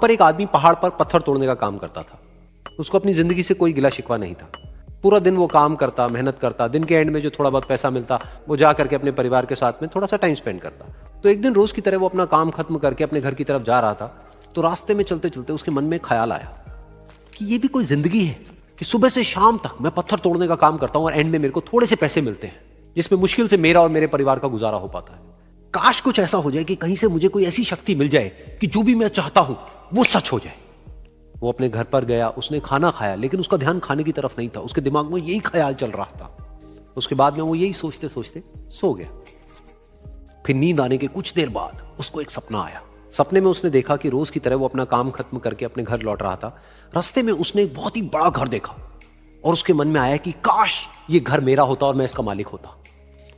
पर एक आदमी पहाड़ पर पत्थर तोड़ने का काम करता था। उसको अपनी जिंदगी से कोई गिला शिकवा नहीं था। पूरा दिन वो काम करता, मेहनत करता, दिन के एंड में जो थोड़ा बहुत पैसा मिलता वो जा करके अपने परिवार के साथ में थोड़ा सा टाइम स्पेंड करता। तो एक दिन रोज की तरह वो अपना काम खत्म करके अपने घर की तरफ जा रहा था, तो रास्ते में चलते चलते उसके मन में ख्याल आया कि ये भी कोई जिंदगी है कि सुबह से शाम तक मैं पत्थर तोड़ने का काम करता हूं और एंड में मेरे को थोड़े से पैसे मिलते हैं जिसमें मुश्किल से मेरा और मेरे परिवार का गुजारा हो पाता है। काश कुछ ऐसा हो जाए कि कहीं से मुझे कोई ऐसी शक्ति मिल जाए कि जो भी मैं चाहता हूं वो सच हो जाए। वो अपने घर पर गया, उसने खाना खाया, लेकिन उसका ध्यान खाने की तरफ नहीं था। उसके दिमाग में यही ख्याल चल रहा था। उसके बाद में वो यही सोचते सोचते सो गया। फिर नींद आने के कुछ देर बाद उसको एक सपना आया। सपने में उसने देखा कि रोज की तरह वो अपना काम खत्म करके अपने घर लौट रहा था। रास्ते में उसने एक बहुत ही बड़ा घर देखा और उसके मन में आया कि काश ये घर मेरा होता और मैं इसका मालिक होता।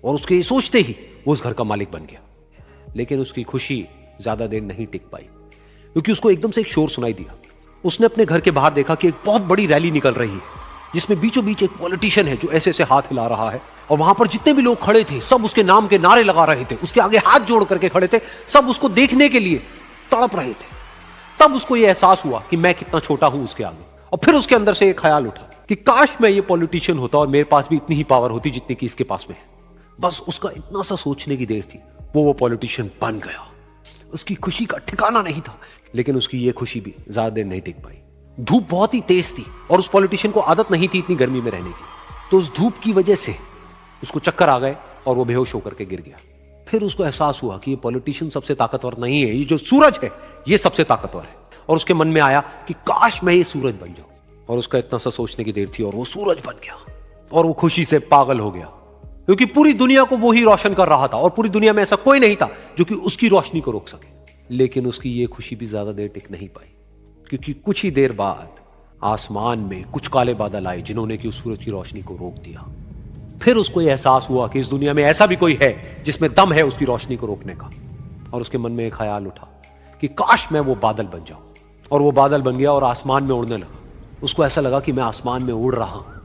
और उसके ये सोचते ही वो उस घर का मालिक बन गया। लेकिन उसकी खुशी ज्यादा देर नहीं टिक पाई, क्योंकि उसको एकदम से एक शोर सुनाई दिया। उसने अपने घर के बाहर देखा कि एक बहुत बड़ी रैली निकल रही है जिसमें बीचों बीच एक पॉलिटिशियन है जो ऐसे ऐसे हाथ हिला रहा है, और वहां पर जितने भी लोग खड़े थे सब उसके नाम के नारे लगा रहे थे। उसके आगे हाथ जोड़ करके खड़े थे, सब उसको देखने के लिए तड़प रहे थे। तब उसको यह एहसास हुआ कि मैं कितना छोटा हूं उसके आगे। और फिर उसके अंदर से एक ख्याल उठा कि काश मैं ये पॉलिटिशियन होता और मेरे पास भी इतनी ही पावर होती जितनी कि इसके पास में है। बस उसका इतना सा सोचने की देर थी, वो पॉलिटिशियन बन गया। उसकी खुशी का ठिकाना नहीं था, लेकिन उसकी ये खुशी भी ज्यादा देर नहीं टिक पाई। धूप बहुत ही तेज थी और उस पॉलिटिशियन को आदत नहीं थी इतनी गर्मी में रहने की। तो उस धूप की वजह से उसको चक्कर आ गए और वो बेहोश होकर के गिर गया। फिर उसको एहसास हुआ कि ये पॉलिटिशियन सबसे ताकतवर नहीं है, ये जो सूरज है ये सबसे ताकतवर है। और उसके मन में आया कि काश मैं ये सूरज बन जाऊं। और उसका इतना सा सोचने की देर थी और वो सूरज बन गया। और वो खुशी से पागल हो गया, क्योंकि पूरी दुनिया को वो ही रोशन कर रहा था और पूरी दुनिया में ऐसा कोई नहीं था जो कि उसकी रोशनी को रोक सके। लेकिन उसकी ये खुशी भी ज्यादा देर टिक नहीं पाई, क्योंकि कुछ ही देर बाद आसमान में कुछ काले बादल आए जिन्होंने कि उस सूरज की रोशनी को रोक दिया। फिर उसको यह एहसास हुआ कि इस दुनिया में ऐसा भी कोई है जिसमें दम है उसकी रोशनी को रोकने का। और उसके मन में एक ख्याल उठा कि काश मैं वो बादल बन जाऊं। और वो बादल बन गया और आसमान में उड़ने लगा। उसको ऐसा लगा कि मैं आसमान में उड़ रहा हूं।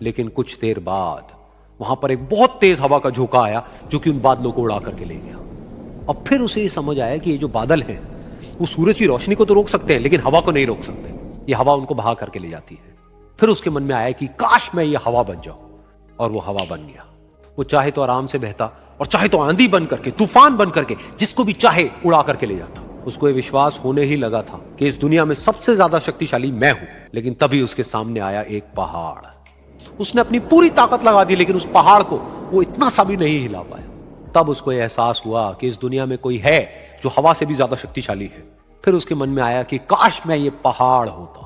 लेकिन कुछ देर बाद वहां पर एक बहुत तेज हवा का झोंका आया जो कि उन बादलों को उड़ा करके ले गया। और फिर उसे ये समझ आया कि ये जो बादल हैं वो सूरज की रोशनी को तो रोक सकते हैं, लेकिन हवा को नहीं रोक सकते। ये हवा उनको बहा करके ले जाती है। फिर उसके मन में आया कि काश मैं ये हवा बन जाऊं। और वो हवा बन गया। वो चाहे तो आराम से बहता और चाहे तो आंधी बन करके, तूफान बन करके, जिसको भी चाहे उड़ा करके ले जाता। उसको ये विश्वास होने ही लगा था कि इस दुनिया में सबसे ज्यादा शक्तिशाली मैं हूं। लेकिन तभी उसके सामने आया एक पहाड़। उसने अपनी पूरी ताकत लगा दी, लेकिन उस पहाड़ को वो इतना सा भी नहीं हिला पाया। तब उसको यह एहसास हुआ कि इस दुनिया में कोई है जो हवा से भी ज्यादा शक्तिशाली है। फिर उसके मन में आया कि काश मैं ये पहाड़ होता।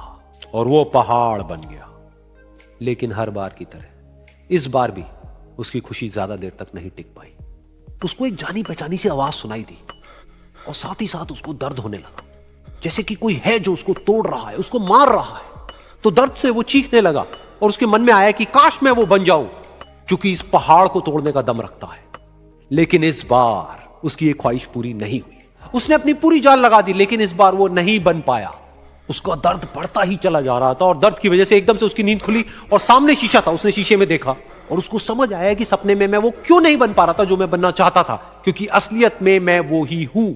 और वो पहाड़ बन गया। लेकिन हर बार की तरह इस बार भी उसकी खुशी ज्यादा देर तक नहीं टिक पाई। उसको एक जानी पहचानी सी आवाज सुनाई दी और साथ ही साथ उसको दर्द होने लगा, जैसे कि कोई है जो उसको तोड़ रहा है, उसको मार रहा है। तो दर्द से वो चीखने लगा और उसके मन में आया कि काश मैं वो बन जाऊं क्योंकि इस पहाड़ को तोड़ने का दम रखता है। लेकिन इस बार उसकी ये ख्वाहिश पूरी नहीं हुई। उसने अपनी पूरी जान लगा दी, लेकिन इस बार वो नहीं बन पाया। उसका दर्द बढ़ता ही चला जा रहा था और दर्द की वजह से एकदम से उसकी नींद खुली और सामने शीशा था। उसने शीशे में देखा और उसको समझ आया कि सपने में मैं वो क्यों नहीं बन पा रहा था जो मैं बनना चाहता था, क्योंकि असलियत में मैं वो ही हूं।